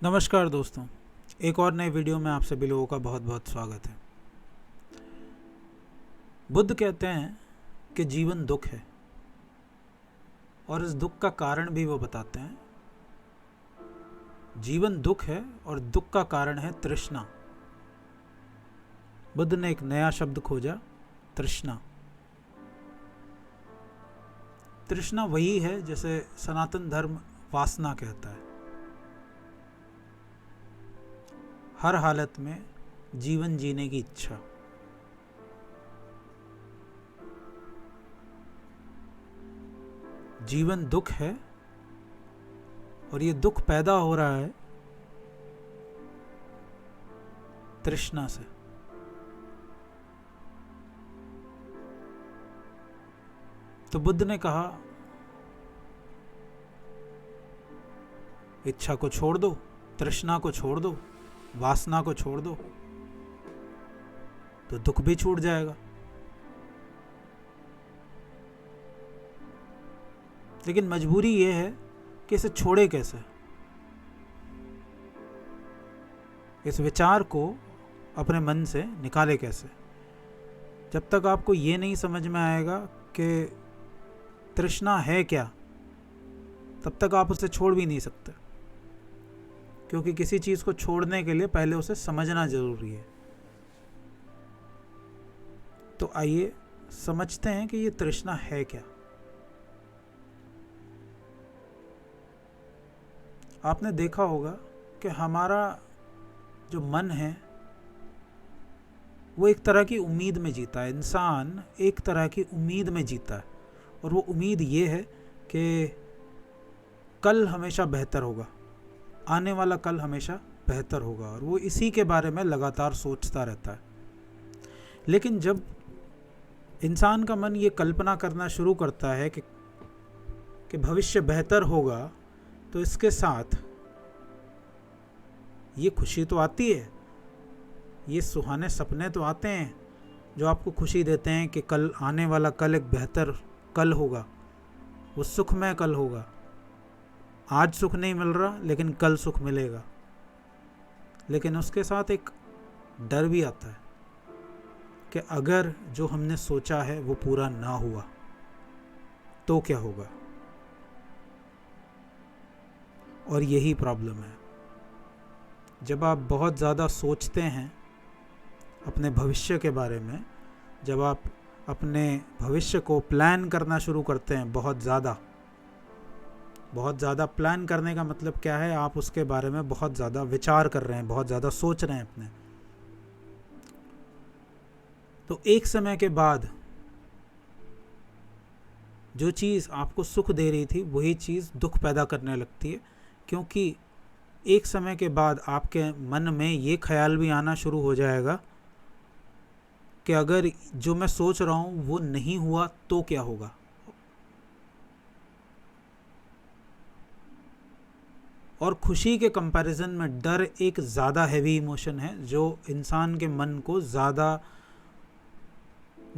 नमस्कार दोस्तों, एक और नए वीडियो में आप सभी लोगों का बहुत बहुत स्वागत है। बुद्ध कहते हैं कि जीवन दुख है और इस दुख का कारण भी वो बताते हैं। जीवन दुख है और दुख का कारण है तृष्णा। बुद्ध ने एक नया शब्द खोजा, तृष्णा। तृष्णा वही है जैसे सनातन धर्म वासना कहता है। हर हालत में जीवन जीने की इच्छा। जीवन दुख है और ये दुख पैदा हो रहा है तृष्णा से। तो बुद्ध ने कहा, इच्छा को छोड़ दो, तृष्णा को छोड़ दो, वासना को छोड़ दो, तो दुख भी छूट जाएगा। लेकिन मजबूरी यह है कि इसे छोड़े कैसे। इस विचार को अपने मन से निकाले कैसे। जब तक आपको ये नहीं समझ में आएगा कि तृष्णा है क्या, तब तक आप उसे छोड़ भी नहीं सकते, क्योंकि किसी चीज को छोड़ने के लिए पहले उसे समझना जरूरी है। तो आइए समझते हैं कि ये तृष्णा है क्या। आपने देखा होगा कि हमारा जो मन है वो एक तरह की उम्मीद में जीता है। इंसान एक तरह की उम्मीद में जीता है और वो उम्मीद ये है कि कल हमेशा बेहतर होगा, आने वाला कल हमेशा बेहतर होगा, और वो इसी के बारे में लगातार सोचता रहता है। लेकिन जब इंसान का मन ये कल्पना करना शुरू करता है कि भविष्य बेहतर होगा, तो इसके साथ ये खुशी तो आती है, ये सुहाने सपने तो आते हैं जो आपको खुशी देते हैं कि कल आने वाला कल एक बेहतर कल होगा, वो सुखमय कल होगा। आज सुख नहीं मिल रहा, लेकिन कल सुख मिलेगा। लेकिन उसके साथ एक डर भी आता है कि अगर जो हमने सोचा है वो पूरा ना हुआ तो क्या होगा। और यही प्रॉब्लम है। जब आप बहुत ज़्यादा सोचते हैं अपने भविष्य के बारे में, जब आप अपने भविष्य को प्लान करना शुरू करते हैं, बहुत ज़्यादा प्लान करने का मतलब क्या है, आप उसके बारे में बहुत ज़्यादा विचार कर रहे हैं, बहुत ज़्यादा सोच रहे हैं अपने, तो एक समय के बाद जो चीज़ आपको सुख दे रही थी वही चीज़ दुख पैदा करने लगती है। क्योंकि एक समय के बाद आपके मन में ये ख्याल भी आना शुरू हो जाएगा कि अगर जो मैं सोच रहा हूँ वो नहीं हुआ तो क्या होगा। और खुशी के कंपैरिजन में डर एक ज़्यादा हैवी इमोशन है जो इंसान के मन को ज़्यादा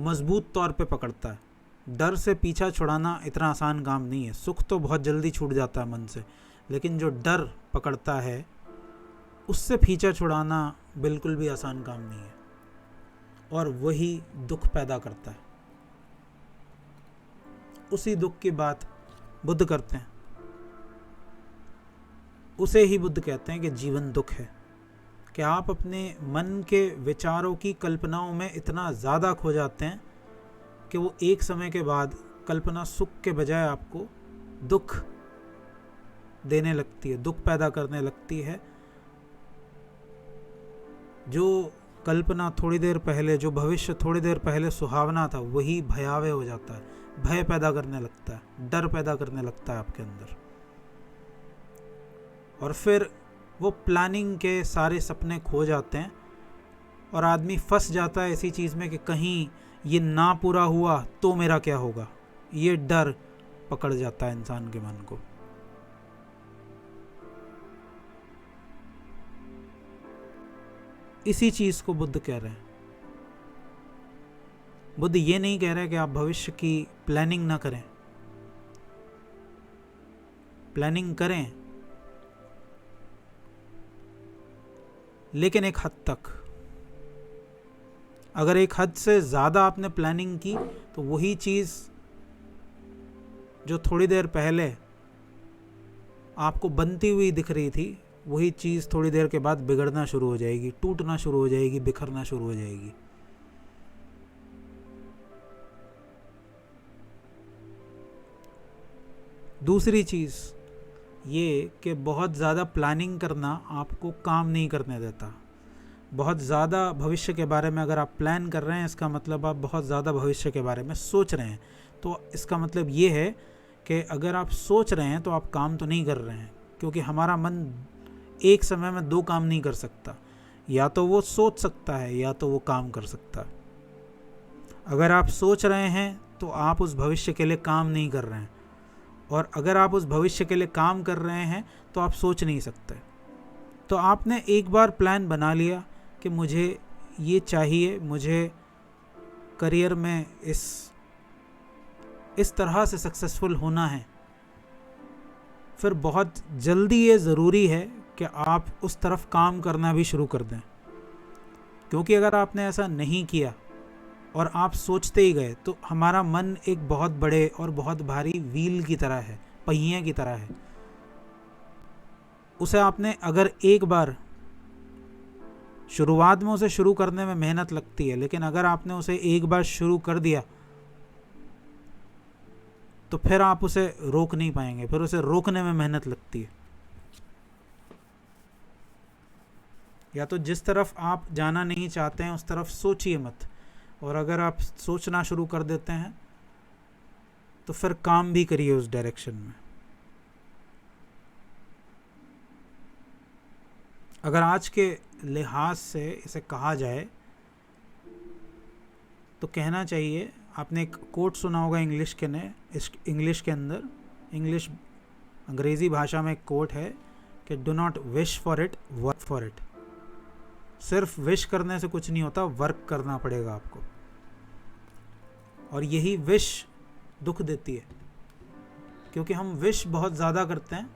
मजबूत तौर पे पकड़ता है। डर से पीछा छुड़ाना इतना आसान काम नहीं है। सुख तो बहुत जल्दी छूट जाता है मन से, लेकिन जो डर पकड़ता है उससे पीछा छुड़ाना बिल्कुल भी आसान काम नहीं है, और वही दुख पैदा करता है। उसी दुख की बात बुद्ध करते हैं। उसे ही बुद्ध कहते हैं कि जीवन दुख है। कि आप अपने मन के विचारों की कल्पनाओं में इतना ज़्यादा खो जाते हैं कि वो एक समय के बाद कल्पना सुख के बजाय आपको दुख देने लगती है, दुख पैदा करने लगती है। जो कल्पना थोड़ी देर पहले, जो भविष्य थोड़ी देर पहले सुहावना था, वही भयावह हो जाता है, भय पैदा करने लगता है, डर पैदा करने लगता है आपके अंदर। और फिर वो प्लानिंग के सारे सपने खो जाते हैं और आदमी फंस जाता है इसी चीज़ में कि कहीं ये ना पूरा हुआ तो मेरा क्या होगा। ये डर पकड़ जाता है इंसान के मन को। इसी चीज़ को बुद्ध कह रहे हैं। बुद्ध ये नहीं कह रहे कि आप भविष्य की प्लानिंग ना करें, प्लानिंग करें, लेकिन एक हद तक। अगर एक हद से ज़्यादा आपने प्लानिंग की तो वही चीज़ जो थोड़ी देर पहले आपको बनती हुई दिख रही थी, वही चीज़ थोड़ी देर के बाद बिगड़ना शुरू हो जाएगी, टूटना शुरू हो जाएगी, बिखरना शुरू हो जाएगी। दूसरी चीज़ ये कि बहुत ज़्यादा प्लानिंग करना आपको काम नहीं करने देता। बहुत ज़्यादा भविष्य के बारे में अगर आप प्लान कर रहे हैं, इसका मतलब आप बहुत ज़्यादा भविष्य के बारे में सोच रहे हैं। तो इसका मतलब ये है कि अगर आप सोच रहे हैं तो आप काम तो नहीं कर रहे हैं, क्योंकि हमारा मन एक समय में दो काम नहीं कर सकता। या तो वो सोच सकता है या तो वो काम कर सकता है। अगर आप सोच रहे हैं तो आप उस भविष्य के लिए काम नहीं कर रहे हैं, और अगर आप उस भविष्य के लिए काम कर रहे हैं तो आप सोच नहीं सकते। तो आपने एक बार प्लान बना लिया कि मुझे ये चाहिए, मुझे करियर में इस तरह से सक्सेसफुल होना है, फिर बहुत जल्दी ये ज़रूरी है कि आप उस तरफ काम करना भी शुरू कर दें। क्योंकि अगर आपने ऐसा नहीं किया और आप सोचते ही गए तो हमारा मन एक बहुत बड़े और बहुत भारी व्हील की तरह है, पहिए की तरह है। उसे आपने अगर एक बार, शुरुआत में उसे शुरू करने में मेहनत लगती है, लेकिन अगर आपने उसे एक बार शुरू कर दिया तो फिर आप उसे रोक नहीं पाएंगे, फिर उसे रोकने में मेहनत लगती है। या तो जिस तरफ आप जाना नहीं चाहते हैं उस तरफ सोचिए मत, और अगर आप सोचना शुरू कर देते हैं तो फिर काम भी करिए उस डायरेक्शन में। अगर आज के लिहाज से इसे कहा जाए तो कहना चाहिए, आपने एक कोट सुना होगा इंग्लिश के अंदर, अंग्रेज़ी भाषा में एक कोट है कि do not wish for it, work for it. सिर्फ विश करने से कुछ नहीं होता, वर्क करना पड़ेगा आपको। और यही विश दुख देती है, क्योंकि हम विश बहुत ज़्यादा करते हैं,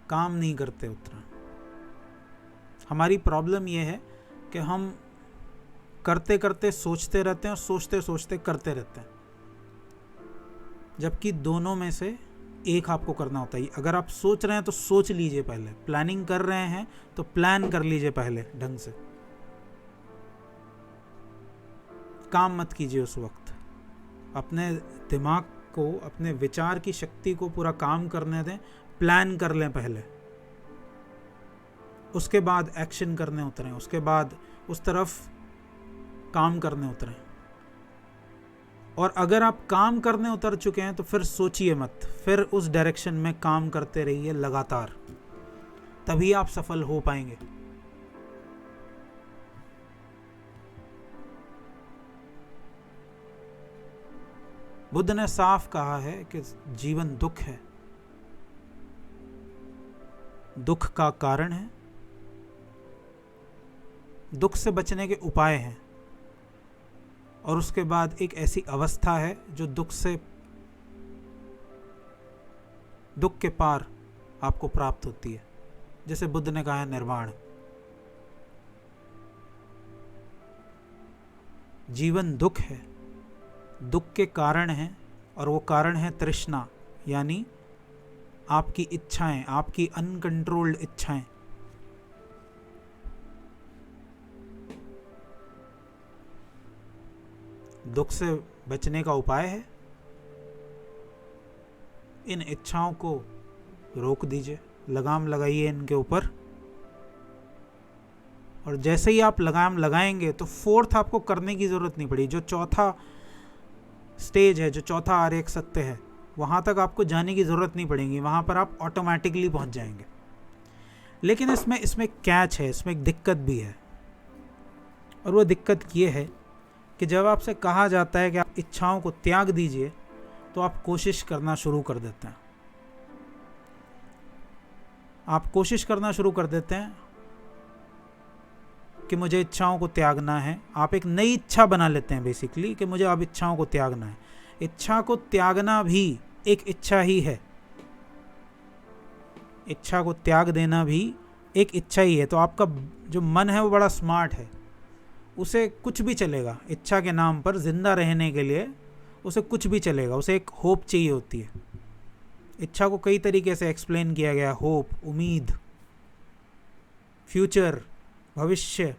काम नहीं करते उतना। हमारी प्रॉब्लम यह है कि हम करते करते सोचते रहते हैं और सोचते सोचते करते रहते हैं, जबकि दोनों में से एक आपको करना होता है। अगर आप सोच रहे हैं तो सोच लीजिए पहले, प्लानिंग कर रहे हैं तो प्लान कर लीजिए पहले ढंग से, काम मत कीजिए उस वक्त। अपने दिमाग को, अपने विचार की शक्ति को पूरा काम करने दें, प्लान कर लें पहले, उसके बाद एक्शन करने उतरें, उसके बाद उस तरफ काम करने उतरें। और अगर आप काम करने उतर चुके हैं तो फिर सोचिए मत, फिर उस डायरेक्शन में काम करते रहिए लगातार, तभी आप सफल हो पाएंगे। बुद्ध ने साफ कहा है कि जीवन दुख है, दुख का कारण है, दुख से बचने के उपाय हैं, और उसके बाद एक ऐसी अवस्था है जो दुख के पार आपको प्राप्त होती है, जैसे बुद्ध ने कहा है निर्वाण। जीवन दुख है, दुख के कारण है, और वो कारण है तृष्णा, यानी आपकी इच्छाएं, आपकी अनकंट्रोल्ड इच्छाएं। दुख से बचने का उपाय है, इन इच्छाओं को रोक दीजिए, लगाम लगाइए इनके ऊपर, और जैसे ही आप लगाम लगाएंगे तो फोर्थ आपको करने की जरूरत नहीं पड़ी। जो चौथा स्टेज है, जो चौथा आरेख सत्य है, वहां तक आपको जाने की जरूरत नहीं पड़ेगी, वहां पर आप ऑटोमेटिकली पहुंच जाएंगे। लेकिन इसमें कैच है, इसमें एक दिक्कत भी है, और वो दिक्कत ये है कि जब आपसे कहा जाता है कि आप इच्छाओं को त्याग दीजिए तो आप कोशिश करना शुरू कर देते हैं। आप कोशिश करना शुरू कर देते हैं कि मुझे इच्छाओं को त्यागना है। आप एक नई इच्छा बना लेते हैं बेसिकली कि मुझे अब इच्छाओं को त्यागना है। इच्छा को त्यागना भी एक इच्छा ही है, इच्छा को त्याग देना भी एक इच्छा ही है। तो आपका जो मन है वो बड़ा स्मार्ट है, उसे कुछ भी चलेगा इच्छा के नाम पर, जिंदा रहने के लिए उसे कुछ भी चलेगा। उसे एक होप चाहिए होती है। इच्छा को कई तरीके से एक्सप्लेन किया गया, होप, उम्मीद, फ्यूचर, भविष्य,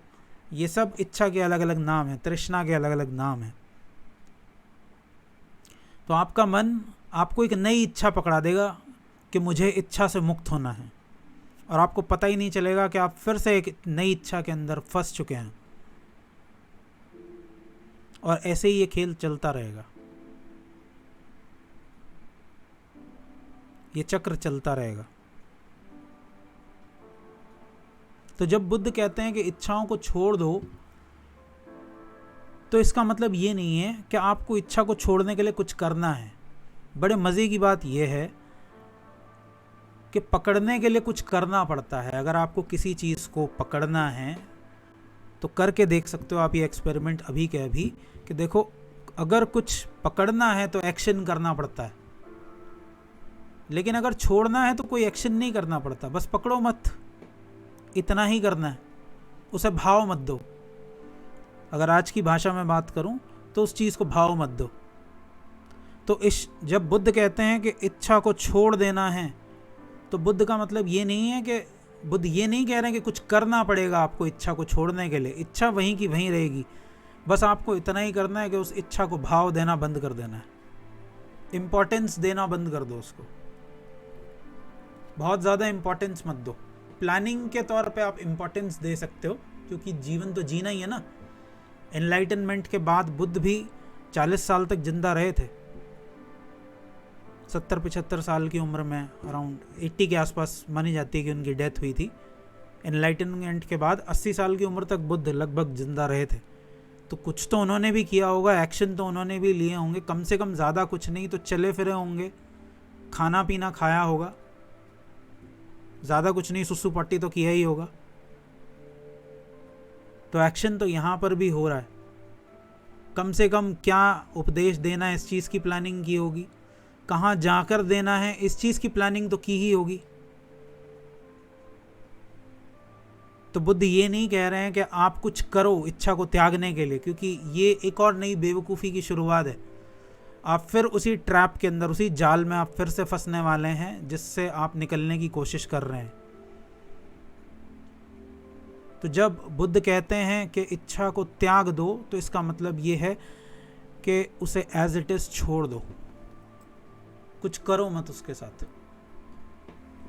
ये सब इच्छा के अलग अलग नाम हैं, तृष्णा के अलग अलग नाम हैं। तो आपका मन आपको एक नई इच्छा पकड़ा देगा कि मुझे इच्छा से मुक्त होना है, और आपको पता ही नहीं चलेगा कि आप फिर से एक नई इच्छा के अंदर फंस चुके हैं। और ऐसे ही ये खेल चलता रहेगा, ये चक्र चलता रहेगा। तो जब बुद्ध कहते हैं कि इच्छाओं को छोड़ दो, तो इसका मतलब ये नहीं है कि आपको इच्छा को छोड़ने के लिए कुछ करना है। बड़े मज़े की बात यह है कि पकड़ने के लिए कुछ करना पड़ता है। अगर आपको किसी चीज़ को पकड़ना है तो करके देख सकते हो आप ये एक्सपेरिमेंट अभी के अभी, कि देखो अगर कुछ पकड़ना है तो एक्शन करना पड़ता है, लेकिन अगर छोड़ना है तो कोई एक्शन नहीं करना पड़ता, बस पकड़ो मत, इतना ही करना है, उसे भाव मत दो। अगर आज की भाषा में बात करूं तो उस चीज़ को भाव मत दो। तो जब बुद्ध कहते हैं कि इच्छा को छोड़ देना है, तो बुद्ध का मतलब ये नहीं है कि बुद्ध ये नहीं कह रहे हैं कि कुछ करना पड़ेगा आपको इच्छा को छोड़ने के लिए। इच्छा वहीं की वहीं रहेगी, बस आपको इतना ही करना है कि उस इच्छा को भाव देना बंद कर देना है, इम्पोर्टेंस देना बंद कर दो उसको, बहुत ज़्यादा इम्पोर्टेंस मत दो। प्लानिंग के तौर पे आप इम्पोर्टेंस दे सकते हो, क्योंकि जीवन तो जीना ही है ना। एनलाइटनमेंट के बाद बुद्ध भी 40 साल तक जिंदा रहे थे, 70-75 साल की उम्र में, अराउंड 80 के आसपास मानी जाती है कि उनकी डेथ हुई थी। एनलाइटनमेंट के बाद 80 साल की उम्र तक बुद्ध लगभग जिंदा रहे थे। तो कुछ तो उन्होंने भी किया होगा, एक्शन तो उन्होंने भी लिए होंगे, कम से कम ज़्यादा कुछ नहीं तो चले फिरे होंगे, खाना पीना खाया होगा, ज़्यादा कुछ नहीं, सुसु पट्टी तो किया ही होगा। तो एक्शन तो यहाँ पर भी हो रहा है। कम से कम क्या उपदेश देना है इस चीज़ की प्लानिंग की होगी, कहाँ जाकर देना है इस चीज़ की प्लानिंग तो की ही होगी। तो बुद्ध ये नहीं कह रहे हैं कि आप कुछ करो इच्छा को त्यागने के लिए, क्योंकि ये एक और नई बेवकूफ़ी की शुरुआत है। आप फिर उसी ट्रैप के अंदर, उसी जाल में आप फिर से फंसने वाले हैं जिससे आप निकलने की कोशिश कर रहे हैं। तो जब बुद्ध कहते हैं कि इच्छा को त्याग दो, तो इसका मतलब ये है कि उसे एज इट इज़ छोड़ दो, कुछ करो मत उसके साथ।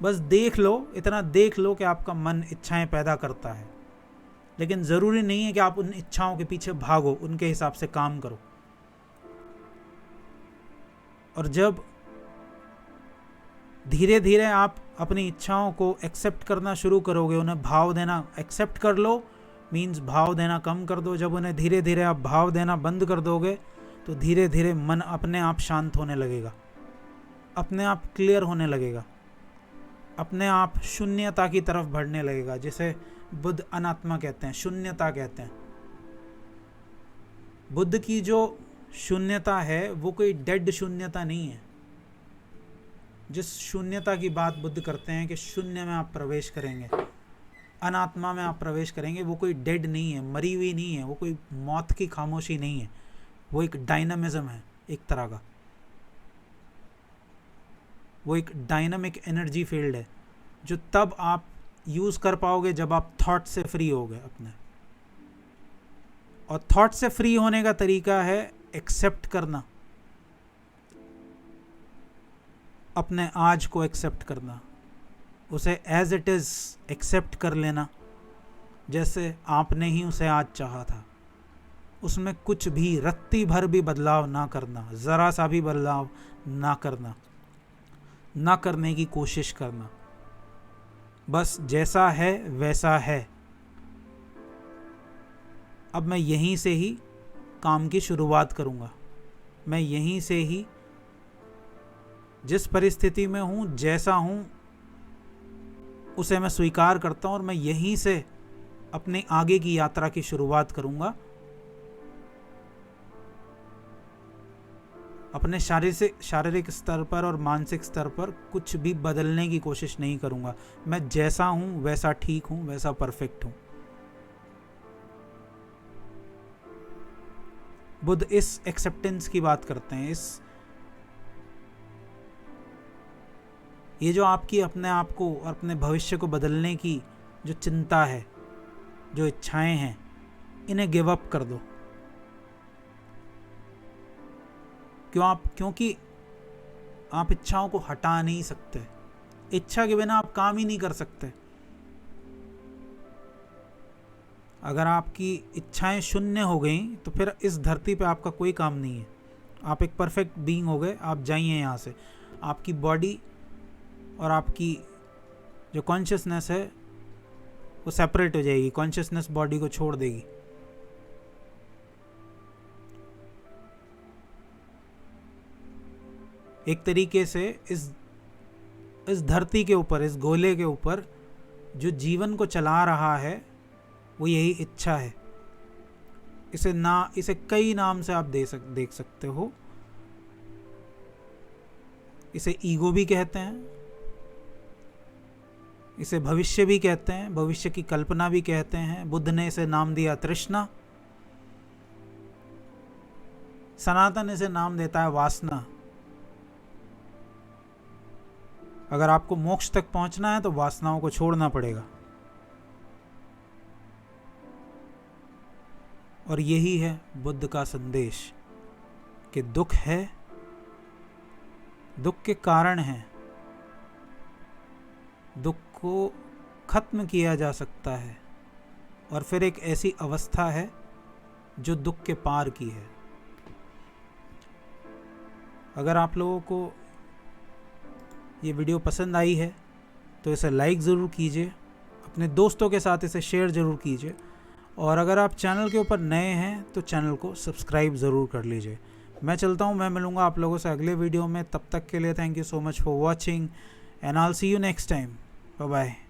बस देख लो, इतना देख लो कि आपका मन इच्छाएं पैदा करता है, लेकिन ज़रूरी नहीं है कि आप उन इच्छाओं के पीछे भागो, उनके हिसाब से काम करो। और जब धीरे धीरे आप अपनी इच्छाओं को एक्सेप्ट करना शुरू करोगे, उन्हें भाव देना, एक्सेप्ट कर लो मीन्स भाव देना कम कर दो। जब उन्हें धीरे धीरे आप भाव देना बंद कर दोगे, तो धीरे धीरे मन अपने आप शांत होने लगेगा, अपने आप क्लियर होने लगेगा, अपने आप शून्यता की तरफ बढ़ने लगेगा, जिसे बुद्ध अनात्मा कहते हैं, शून्यता कहते हैं। बुद्ध की जो शून्यता है वो कोई डेड शून्यता नहीं है। जिस शून्यता की बात बुद्ध करते हैं कि शून्य में आप प्रवेश करेंगे, अनात्मा में आप प्रवेश करेंगे, वो कोई डेड नहीं है, मरी हुई नहीं है, वो कोई मौत की खामोशी नहीं है, वो एक डायनामिज्म है एक तरह का, वो एक डायनामिक एनर्जी फील्ड है जो तब आप यूज़ कर पाओगे जब आप थॉट से फ्री होगे अपने। और थॉट से फ्री होने का तरीका है एक्सेप्ट करना, अपने आज को एक्सेप्ट करना, उसे एज इट इज़ एक्सेप्ट कर लेना, जैसे आपने ही उसे आज चाहा था। उसमें कुछ भी रत्ती भर भी बदलाव ना करना, ज़रा सा भी बदलाव ना करना, ना करने की कोशिश करना, बस जैसा है वैसा है। अब मैं यहीं से ही काम की शुरुआत करूँगा, मैं यहीं से ही जिस परिस्थिति में हूँ, जैसा हूँ, उसे मैं स्वीकार करता हूँ और मैं यहीं से अपने आगे की यात्रा की शुरुआत करूँगा। अपने शारीरिक स्तर पर और मानसिक स्तर पर कुछ भी बदलने की कोशिश नहीं करूँगा। मैं जैसा हूँ वैसा ठीक हूँ, वैसा परफेक्ट हूँ। बुद्ध इस एक्सेप्टेंस की बात करते हैं। ये जो आपकी अपने आप को और अपने भविष्य को बदलने की जो चिंता है, जो इच्छाएं हैं, इन्हें गिव अप कर दो। क्योंकि आप इच्छाओं को हटा नहीं सकते। इच्छा के बिना आप काम ही नहीं कर सकते। अगर आपकी इच्छाएं शून्य हो गई तो फिर इस धरती पे आपका कोई काम नहीं है। आप एक परफेक्ट बीइंग हो गए, आप जाइए यहाँ से। आपकी बॉडी और आपकी जो कॉन्शियसनेस है वो सेपरेट हो जाएगी। कॉन्शियसनेस बॉडी को छोड़ देगी। एक तरीके से इस धरती के ऊपर, इस गोले के ऊपर जो जीवन को चला रहा है वो यही इच्छा है। इसे कई नाम से आप देख सकते हो। इसे ईगो भी कहते हैं, इसे भविष्य भी कहते हैं, भविष्य की कल्पना भी कहते हैं। बुद्ध ने इसे नाम दिया तृष्णा। सनातन इसे नाम देता है वासना। अगर आपको मोक्ष तक पहुंचना है तो वासनाओं को छोड़ना पड़ेगा। और यही है बुद्ध का संदेश कि दुख है, दुख के कारण है, दुख को खत्म किया जा सकता है और फिर एक ऐसी अवस्था है जो दुख के पार की है। अगर आप लोगों को ये वीडियो पसंद आई है तो इसे लाइक ज़रूर कीजिए, अपने दोस्तों के साथ इसे शेयर ज़रूर कीजिए, और अगर आप चैनल के ऊपर नए हैं तो चैनल को सब्सक्राइब ज़रूर कर लीजिए। मैं चलता हूँ, मैं मिलूँगा आप लोगों से अगले वीडियो में। तब तक के लिए thank you so much for watching and I will see you next time. Bye bye.